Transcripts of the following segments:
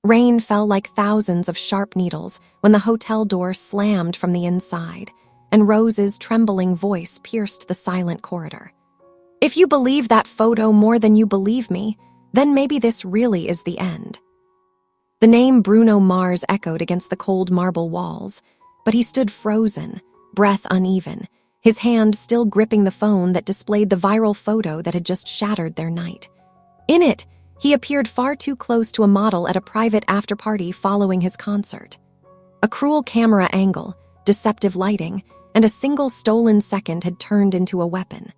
Rain fell like thousands of sharp needles when the hotel door slammed from the inside, and Rose's trembling voice pierced the silent corridor. "If you believe that photo more than you believe me, then maybe this really is the end." The name Bruno Mars echoed against the cold marble walls, but he stood frozen, breath uneven, his hand still gripping the phone that displayed the viral photo that had just shattered their night. In it, he appeared far too close to a model at a private after-party following his concert. A cruel camera angle, deceptive lighting, and a single stolen second had turned into a weapon.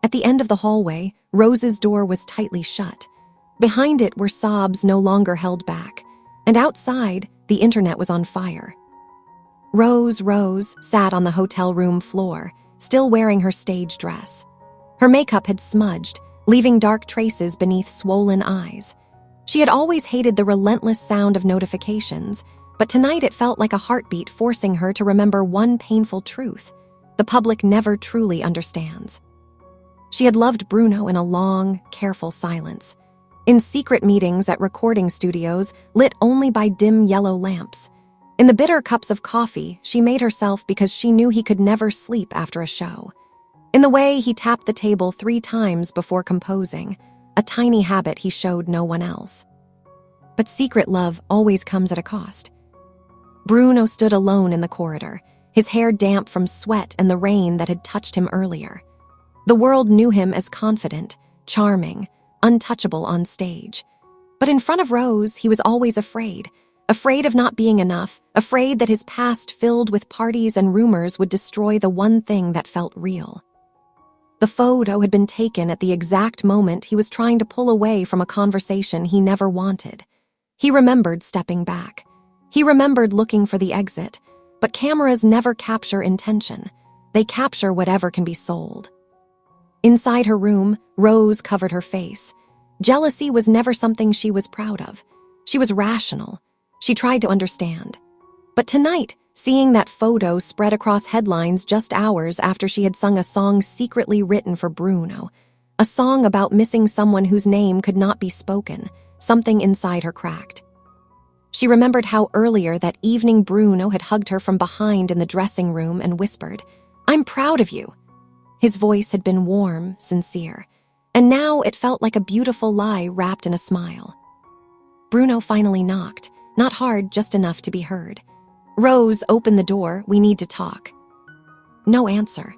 At the end of the hallway, Rose's door was tightly shut. Behind it were sobs no longer held back, and outside, the internet was on fire. Rose sat on the hotel room floor, still wearing her stage dress. Her makeup had smudged, leaving dark traces beneath swollen eyes. She had always hated the relentless sound of notifications, but tonight it felt like a heartbeat forcing her to remember one painful truth: the public never truly understands. She had loved Bruno in a long, careful silence, in secret meetings at recording studios lit only by dim yellow lamps. In the bitter cups of coffee she made herself because she knew he could never sleep after a show. In the way he tapped the table 3 times before composing, a tiny habit he showed no one else. But secret love always comes at a cost. Bruno stood alone in the corridor, his hair damp from sweat and the rain that had touched him earlier. The world knew him as confident, charming, untouchable on stage. But in front of Rose, he was always afraid of not being enough, afraid that his past filled with parties and rumors would destroy the one thing that felt real. The photo had been taken at the exact moment he was trying to pull away from a conversation he never wanted. He remembered stepping back. He remembered looking for the exit, but cameras never capture intention. They capture whatever can be sold. Inside her room, Rose covered her face. Jealousy was never something she was proud of. She was rational. She tried to understand. But tonight, seeing that photo spread across headlines just hours after she had sung a song secretly written for Bruno, a song about missing someone whose name could not be spoken, something inside her cracked. She remembered how earlier that evening Bruno had hugged her from behind in the dressing room and whispered, "I'm proud of you." His voice had been warm, sincere, and now it felt like a beautiful lie wrapped in a smile. Bruno finally knocked, not hard, just enough to be heard. "Rose, open the door, we need to talk." No answer.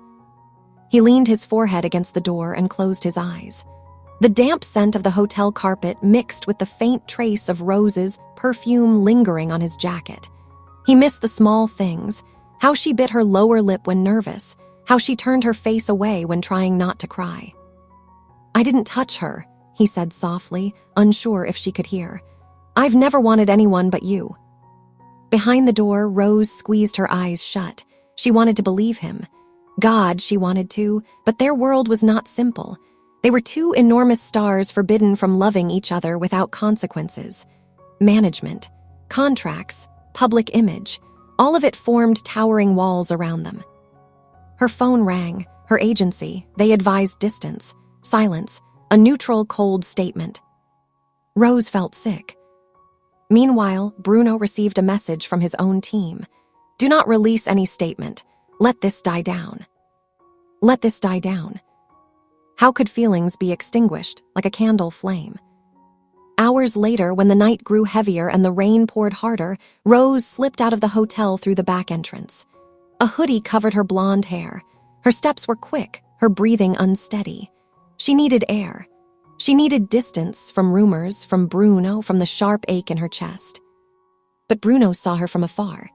He leaned his forehead against the door and closed his eyes. The damp scent of the hotel carpet mixed with the faint trace of Rose's perfume lingering on his jacket. He missed the small things, how she bit her lower lip when nervous, how she turned her face away when trying not to cry. "I didn't touch her," he said softly, unsure if she could hear. "I've never wanted anyone but you." Behind the door, Rose squeezed her eyes shut. She wanted to believe him. God, she wanted to, but their world was not simple. They were 2 enormous stars forbidden from loving each other without consequences. Management, contracts, public image, all of it formed towering walls around them. Her phone rang, her agency, they advised distance, silence, a neutral, cold statement. Rose felt sick. Meanwhile, Bruno received a message from his own team. "Do not release any statement. Let this die down." Let this die down. How could feelings be extinguished like a candle flame? Hours later, when the night grew heavier and the rain poured harder, Rose slipped out of the hotel through the back entrance. A hoodie covered her blonde hair. Her steps were quick, her breathing unsteady. She needed air. She needed distance from rumors, from Bruno, from the sharp ache in her chest. But Bruno saw her from afar.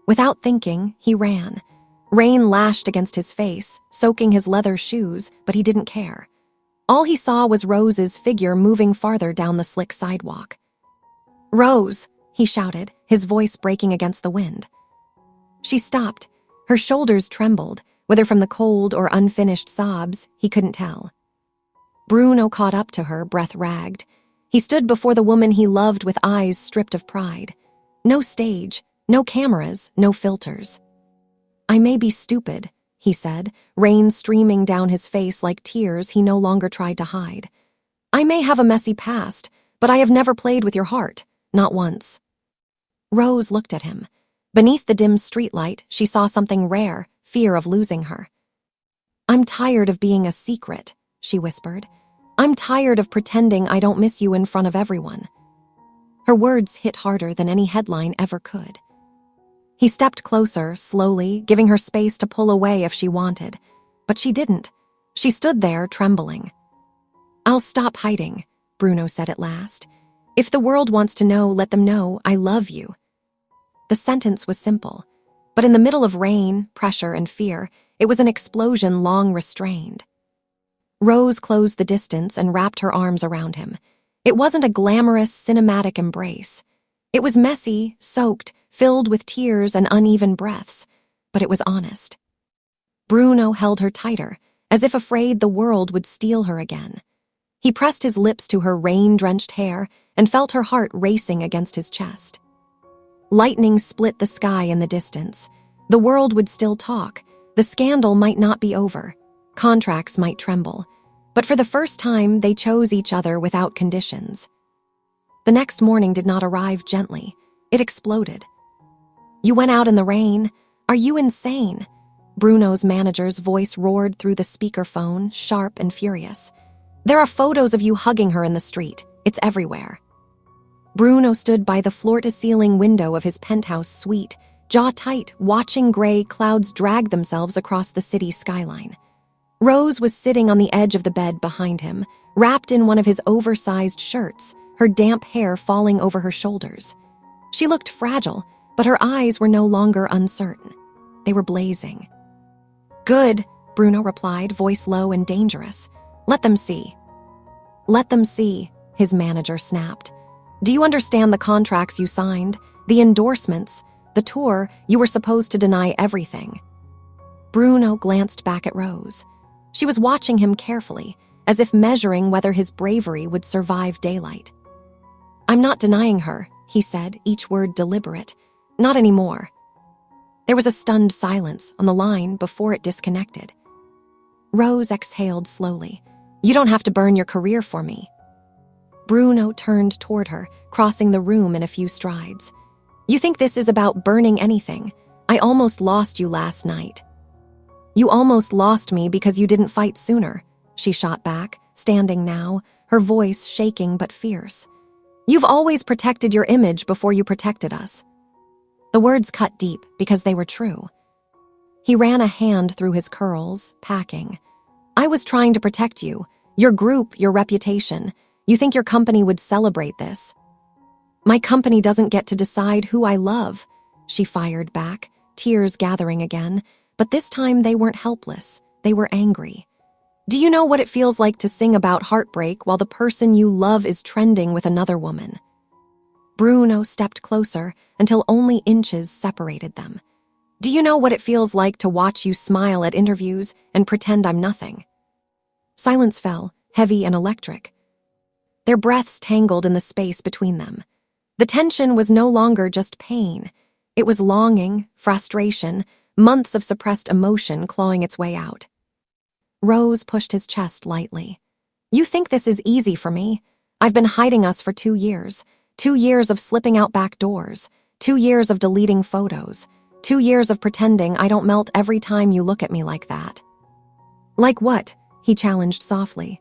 Without thinking, he ran. Rain lashed against his face, soaking his leather shoes, but he didn't care. All he saw was Rose's figure moving farther down the slick sidewalk. "Rose," he shouted, his voice breaking against the wind. She stopped. Her shoulders trembled, whether from the cold or unfinished sobs, he couldn't tell. Bruno caught up to her, breath ragged. He stood before the woman he loved with eyes stripped of pride. No stage, no cameras, no filters. "I may be stupid," he said, rain streaming down his face like tears he no longer tried to hide. "I may have a messy past, but I have never played with your heart, not once." Rose looked at him. Beneath the dim streetlight, she saw something rare, fear of losing her. "I'm tired of being a secret," she whispered. "I'm tired of pretending I don't miss you in front of everyone." Her words hit harder than any headline ever could. He stepped closer, slowly, giving her space to pull away if she wanted. But she didn't. She stood there, trembling. "I'll stop hiding," Bruno said at last. "If the world wants to know, let them know I love you." The sentence was simple, but in the middle of rain, pressure, and fear, it was an explosion long restrained. Rose closed the distance and wrapped her arms around him. It wasn't a glamorous, cinematic embrace. It was messy, soaked, filled with tears and uneven breaths, but it was honest. Bruno held her tighter, as if afraid the world would steal her again. He pressed his lips to her rain-drenched hair and felt her heart racing against his chest. Lightning split the sky in the distance. The world would still talk. The scandal might not be over. Contracts might tremble. But for the first time, they chose each other without conditions. The next morning did not arrive gently. It exploded. "You went out in the rain? Are you insane?" Bruno's manager's voice roared through the speakerphone, sharp and furious. "There are photos of you hugging her in the street. It's everywhere." Bruno stood by the floor-to-ceiling window of his penthouse suite, jaw tight, watching gray clouds drag themselves across the city skyline. Rose was sitting on the edge of the bed behind him, wrapped in one of his oversized shirts, her damp hair falling over her shoulders. She looked fragile, but her eyes were no longer uncertain. They were blazing. "Good," Bruno replied, voice low and dangerous. "Let them see." "Let them see," his manager snapped. "Do you understand the contracts you signed? The endorsements? The tour? You were supposed to deny everything." Bruno glanced back at Rose. She was watching him carefully, as if measuring whether his bravery would survive daylight. "I'm not denying her," he said, each word deliberate. "Not anymore." There was a stunned silence on the line before it disconnected. Rose exhaled slowly. "You don't have to burn your career for me." Bruno turned toward her, crossing the room in a few strides. "You think this is about burning anything? I almost lost you last night." "You almost lost me because you didn't fight sooner," she shot back, standing now, her voice shaking but fierce. "You've always protected your image before you protected us." The words cut deep because they were true. He ran a hand through his curls, packing. "I was trying to protect you, your group, your reputation. You think your company would celebrate this?" "My company doesn't get to decide who I love," she fired back, tears gathering again, but this time they weren't helpless, they were angry. "Do you know what it feels like to sing about heartbreak while the person you love is trending with another woman?" Bruno stepped closer until only inches separated them. "Do you know what it feels like to watch you smile at interviews and pretend I'm nothing?" Silence fell, heavy and electric. Their breaths tangled in the space between them. The tension was no longer just pain. It was longing, frustration, months of suppressed emotion clawing its way out. Rose pushed his chest lightly. "You think this is easy for me? I've been hiding us for 2 years. 2 years of slipping out back doors. 2 years of deleting photos. 2 years of pretending I don't melt every time you look at me like that." "Like what?" he challenged softly.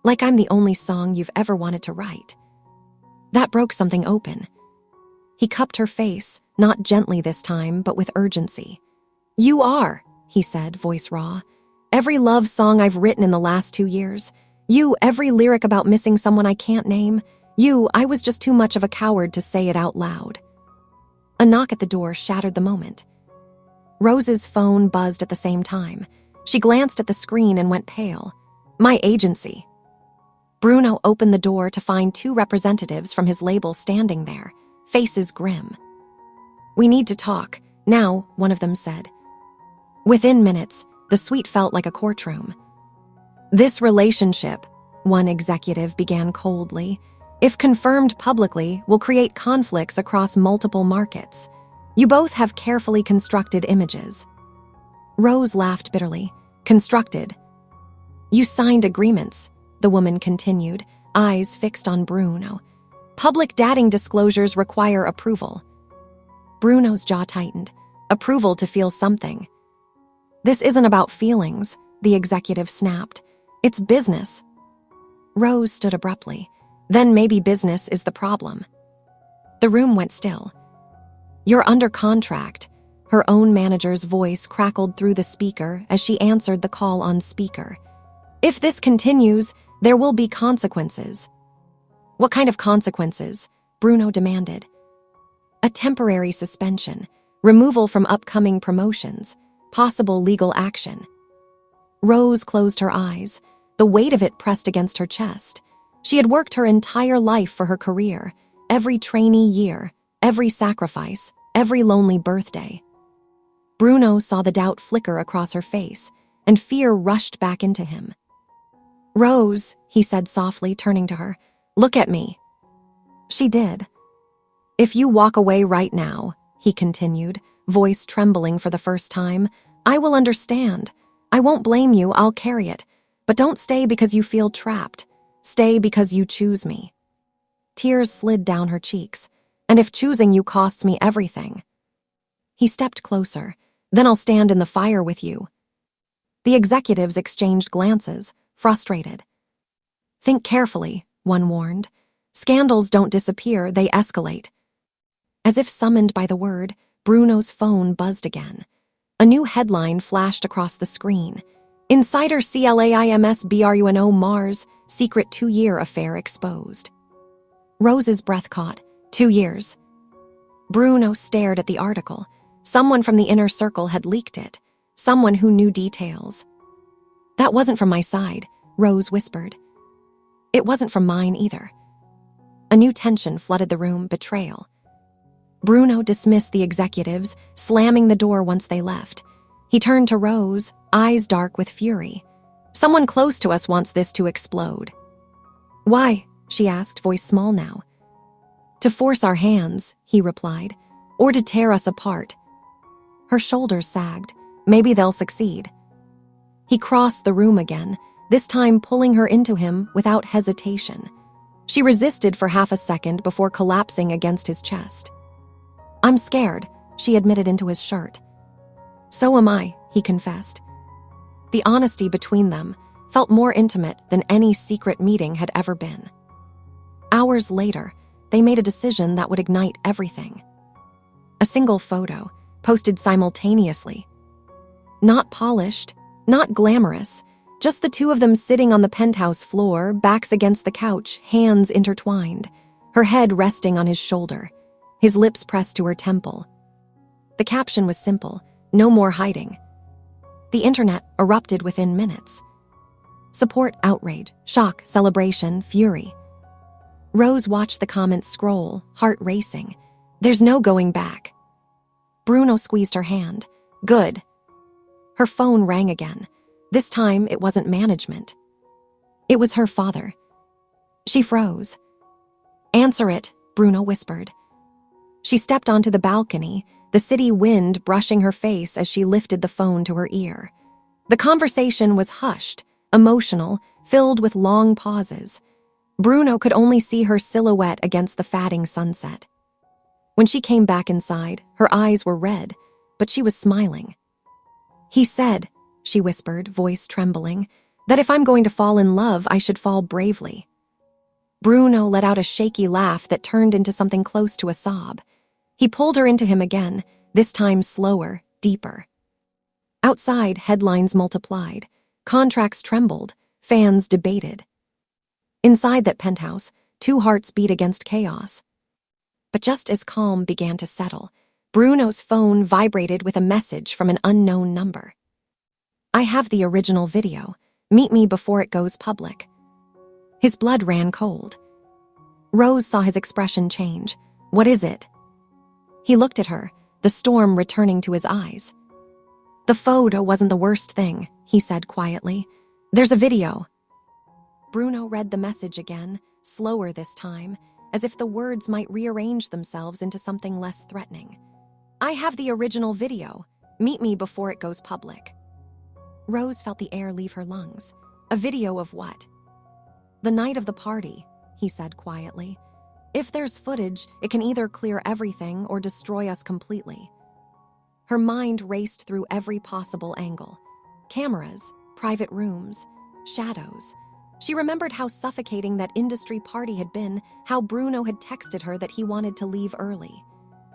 "Like I'm the only song you've ever wanted to write." That broke something open. He cupped her face, not gently this time, but with urgency. "You are," he said, voice raw. "Every love song I've written in the last 2 years. You, every lyric about missing someone I can't name. You, I was just too much of a coward to say it out loud." A knock at the door shattered the moment. Rose's phone buzzed at the same time. She glanced at the screen and went pale. "My agency." Bruno opened the door to find 2 representatives from his label standing there, faces grim. "We need to talk, now," one of them said. Within minutes, the suite felt like a courtroom. "This relationship," one executive began coldly, "if confirmed publicly, will create conflicts across multiple markets. You both have carefully constructed images." Rose laughed bitterly. "Constructed?" "You signed agreements," the woman continued, eyes fixed on Bruno. Public dating disclosures require approval. Bruno's jaw tightened. Approval to feel something. This isn't about feelings, the executive snapped. It's business. Rose stood abruptly. Then maybe business is the problem. The room went still. You're under contract. Her own manager's voice crackled through the speaker as she answered the call on speaker. If this continues, there will be consequences. What kind of consequences? Bruno demanded. A temporary suspension, removal from upcoming promotions, possible legal action. Rose closed her eyes. The weight of it pressed against her chest. She had worked her entire life for her career, every trainee year, every sacrifice, every lonely birthday. Bruno saw the doubt flicker across her face, and fear rushed back into him. Rose, he said softly, turning to her, look at me. She did. If you walk away right now, he continued, voice trembling for the first time, I will understand. I won't blame you, I'll carry it. But don't stay because you feel trapped. Stay because you choose me. Tears slid down her cheeks. And if choosing you costs me everything. He stepped closer. Then I'll stand in the fire with you. The executives exchanged glances, frustrated. Think carefully, one warned. Scandals don't disappear, they escalate. As if summoned by the word, Bruno's phone buzzed again. A new headline flashed across the screen. Insider CLAIMS BRUNO Mars, secret 2-year affair exposed. Rose's breath caught. 2 years. Bruno stared at the article. Someone from the inner circle had leaked it. Someone who knew details. That wasn't from my side, Rose whispered. It wasn't from mine either. A new tension flooded the room, betrayal. Bruno dismissed the executives, slamming the door once they left. He turned to Rose, eyes dark with fury. Someone close to us wants this to explode. Why? She asked, voice small now. To force our hands, he replied, or to tear us apart. Her shoulders sagged. Maybe they'll succeed. He crossed the room again, this time pulling her into him without hesitation. She resisted for half a second before collapsing against his chest. I'm scared, she admitted into his shirt. So am I, he confessed. The honesty between them felt more intimate than any secret meeting had ever been. Hours later, they made a decision that would ignite everything. A single photo, posted simultaneously. Not polished, not glamorous, just the two of them sitting on the penthouse floor, backs against the couch, hands intertwined, her head resting on his shoulder, his lips pressed to her temple. The caption was simple, no more hiding. The internet erupted within minutes. Support, outrage, shock, celebration, fury. Rose watched the comments scroll, heart racing. There's no going back. Bruno squeezed her hand. Good. Her phone rang again. This time it wasn't management. It was her father. She froze. Answer it, Bruno whispered. She stepped onto the balcony, the city wind brushing her face as she lifted the phone to her ear. The conversation was hushed, emotional, filled with long pauses. Bruno could only see her silhouette against the fading sunset. When she came back inside, her eyes were red, but she was smiling. He said, she whispered, voice trembling, that if I'm going to fall in love, I should fall bravely. Bruno let out a shaky laugh that turned into something close to a sob. He pulled her into him again, this time slower, deeper. Outside, headlines multiplied. Contracts trembled. Fans debated. Inside that penthouse, 2 hearts beat against chaos. But just as calm began to settle, Bruno's phone vibrated with a message from an unknown number. I have the original video. Meet me before it goes public. His blood ran cold. Rose saw his expression change. What is it? He looked at her, the storm returning to his eyes. The photo wasn't the worst thing, he said quietly. There's a video. Bruno read the message again, slower this time, as if the words might rearrange themselves into something less threatening. I have the original video. Meet me before it goes public. Rose felt the air leave her lungs. A video of what? "The night of the party," he said quietly. "If there's footage, it can either clear everything or destroy us completely." Her mind raced through every possible angle. Cameras, private rooms, shadows. She remembered how suffocating that industry party had been, how Bruno had texted her that he wanted to leave early.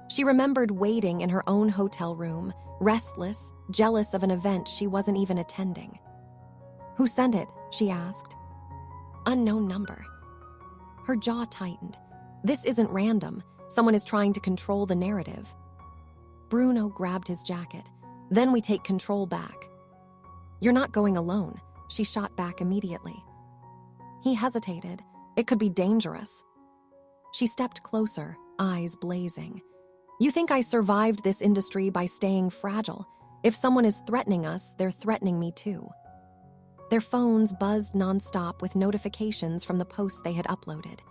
She remembered waiting in her own hotel room, restless, jealous of an event she wasn't even attending. "Who sent it?" she asked. "Unknown number." Her jaw tightened. This isn't random. Someone is trying to control the narrative. Bruno grabbed his jacket. "Then we take control back." "You're not going alone," she shot back immediately. He hesitated. It could be dangerous. She stepped closer, eyes blazing. "You think I survived this industry by staying fragile? If someone is threatening us, they're threatening me too." Their phones buzzed nonstop with notifications from the posts they had uploaded.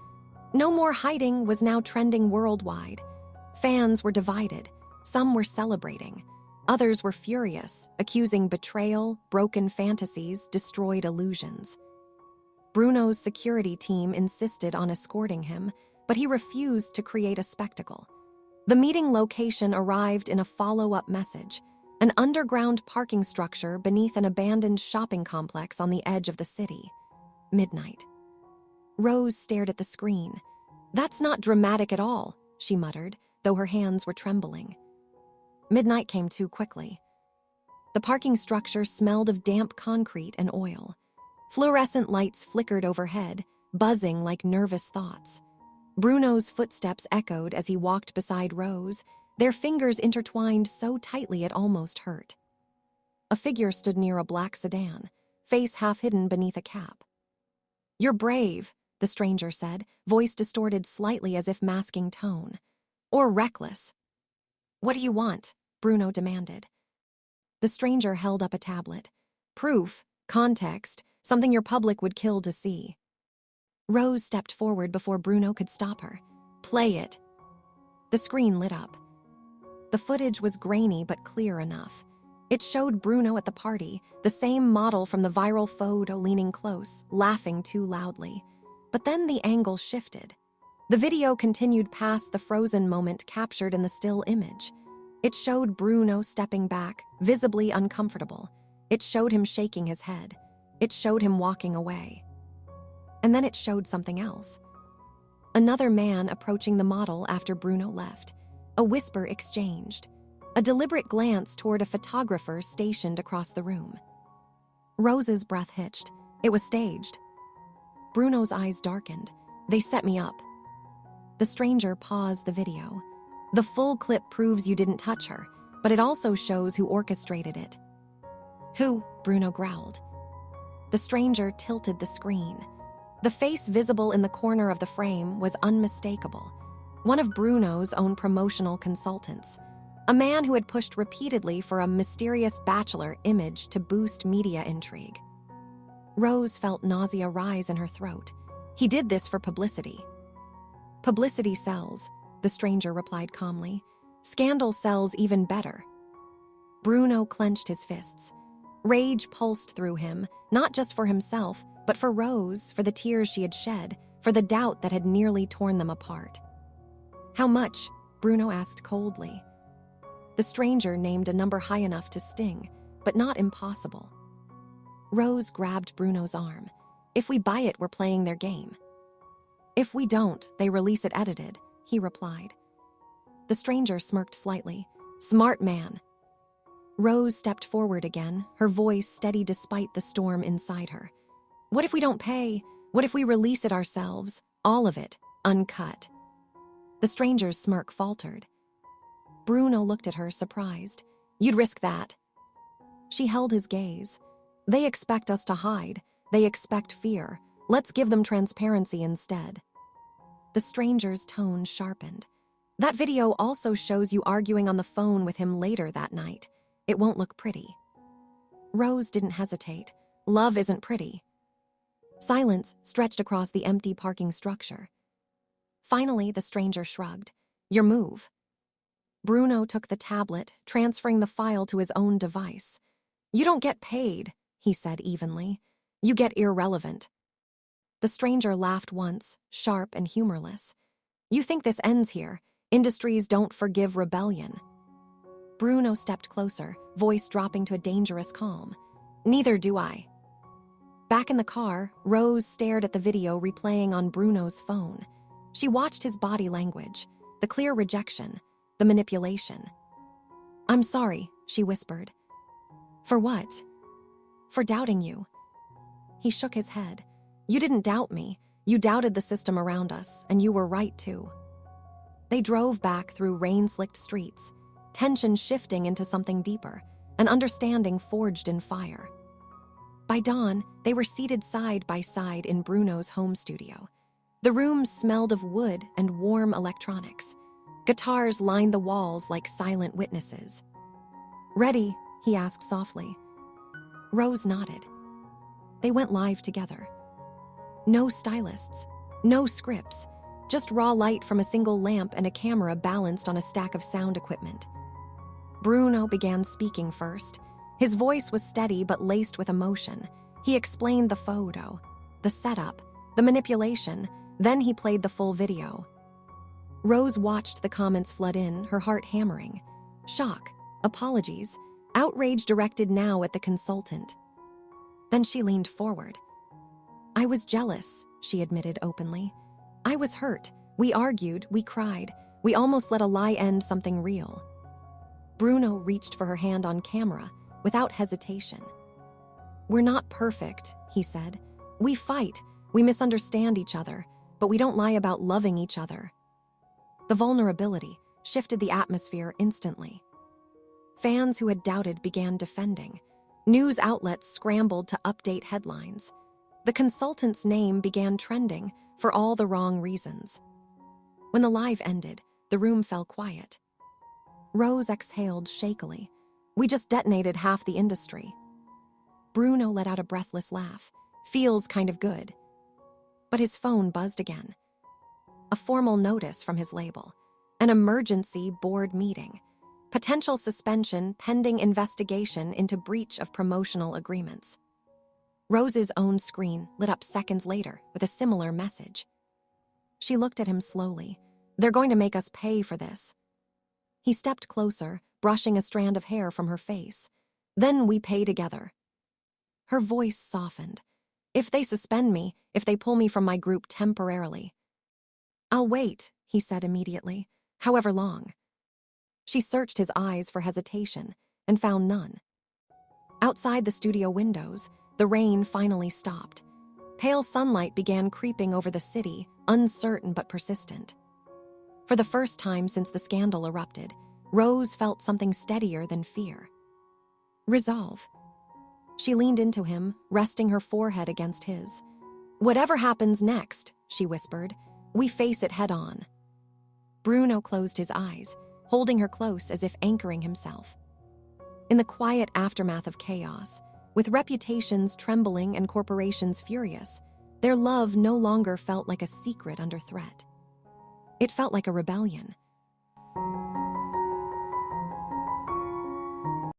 "No More Hiding" was now trending worldwide. Fans were divided. Some were celebrating. Others were furious, accusing betrayal, broken fantasies, destroyed illusions. Bruno's security team insisted on escorting him, but he refused to create a spectacle. The meeting location arrived in a follow-up message, an underground parking structure beneath an abandoned shopping complex on the edge of the city. Midnight. Rose stared at the screen. "That's not dramatic at all," she muttered, though her hands were trembling. Midnight came too quickly. The parking structure smelled of damp concrete and oil. Fluorescent lights flickered overhead, buzzing like nervous thoughts. Bruno's footsteps echoed as he walked beside Rose, their fingers intertwined so tightly it almost hurt. A figure stood near a black sedan, face half hidden beneath a cap. "You're brave," the stranger said, voice distorted slightly as if masking tone. "Or reckless." "What do you want?" Bruno demanded. The stranger held up a tablet. "Proof, context, something your public would kill to see." Rose stepped forward before Bruno could stop her. "Play it." The screen lit up. The footage was grainy but clear enough. It showed Bruno at the party, the same model from the viral photo leaning close, laughing too loudly. But then the angle shifted. The video continued past the frozen moment captured in the still image. It showed Bruno stepping back, visibly uncomfortable. It showed him shaking his head. It showed him walking away. And then it showed something else. Another man approaching the model after Bruno left. A whisper exchanged. A deliberate glance toward a photographer stationed across the room. Rose's breath hitched. It was staged. Bruno's eyes darkened. "They set me up." The stranger paused the video. "The full clip proves you didn't touch her, but it also shows who orchestrated it." "Who?" Bruno growled. The stranger tilted the screen. The face visible in the corner of the frame was unmistakable. One of Bruno's own promotional consultants. A man who had pushed repeatedly for a mysterious bachelor image to boost media intrigue. Rose felt nausea rise in her throat. "He did this for publicity." "Publicity sells," the stranger replied calmly. "Scandal sells even better." Bruno clenched his fists. Rage pulsed through him, not just for himself, but for Rose, for the tears she had shed, for the doubt that had nearly torn them apart. "How much?" Bruno asked coldly. The stranger named a number high enough to sting, but not impossible. Rose grabbed Bruno's arm. "If we buy it, we're playing their game." "If we don't, they release it edited," he replied. The stranger smirked slightly. "Smart man." Rose stepped forward again, her voice steady despite the storm inside her. "What if we don't pay? What if we release it ourselves? All of it, uncut." The stranger's smirk faltered. Bruno looked at her, surprised. "You'd risk that?" She held his gaze. "They expect us to hide. They expect fear. Let's give them transparency instead." The stranger's tone sharpened. "That video also shows you arguing on the phone with him later that night. It won't look pretty." Rose didn't hesitate. Love isn't pretty. Silence stretched across the empty parking structure. Finally, the stranger shrugged. "Your move." Bruno took the tablet, transferring the file to his own device. "You don't get paid," he said evenly. "You get irrelevant." The stranger laughed once, sharp and humorless. You think this ends here? Industries don't forgive rebellion. Bruno stepped closer, voice dropping to a dangerous calm. Neither do I. Back in the car, Rose stared at the video replaying on Bruno's phone. She watched his body language, the clear rejection, the manipulation. I'm sorry, she whispered. For what? For doubting you. He shook his head. You didn't doubt me. You doubted the system around us, and you were right too. They drove back through rain-slicked streets, tension shifting into something deeper, an understanding forged in fire. By dawn, they were seated side by side in Bruno's home studio. The room smelled of wood and warm electronics. Guitars lined the walls like silent witnesses. Ready? He asked softly. Rose nodded. They went live together. No stylists, no scripts, just raw light from a single lamp and a camera balanced on a stack of sound equipment. Bruno began speaking first. His voice was steady but laced with emotion. He explained the photo, the setup, the manipulation, then he played the full video. Rose watched the comments flood in, her heart hammering. Shock, apologies, outrage directed now at the consultant. Then she leaned forward. I was jealous, she admitted openly. I was hurt. We argued, we cried. We almost let a lie end something real. Bruno reached for her hand on camera, without hesitation. We're not perfect, he said. We fight, we misunderstand each other, but we don't lie about loving each other. The vulnerability shifted the atmosphere instantly. Fans who had doubted began defending. News outlets scrambled to update headlines. The consultant's name began trending for all the wrong reasons. When the live ended, the room fell quiet. Rose exhaled shakily. We just detonated half the industry. Bruno let out a breathless laugh. Feels kind of good. But his phone buzzed again. A formal notice from his label. An emergency board meeting. Potential suspension pending investigation into breach of promotional agreements. Rose's own screen lit up seconds later with a similar message. She looked at him slowly. They're going to make us pay for this. He stepped closer, brushing a strand of hair from her face. Then we pay together. Her voice softened. If they suspend me, if they pull me from my group temporarily. I'll wait, he said immediately, however long. She searched his eyes for hesitation and found none. Outside the studio windows, the rain finally stopped. Pale sunlight began creeping over the city, uncertain but persistent. For the first time since the scandal erupted, Rose felt something steadier than fear. Resolve. She leaned into him, resting her forehead against his. Whatever happens next, she whispered, we face it head on. Bruno closed his eyes, holding her close as if anchoring himself. In the quiet aftermath of chaos, with reputations trembling and corporations furious, their love no longer felt like a secret under threat. It felt like a rebellion.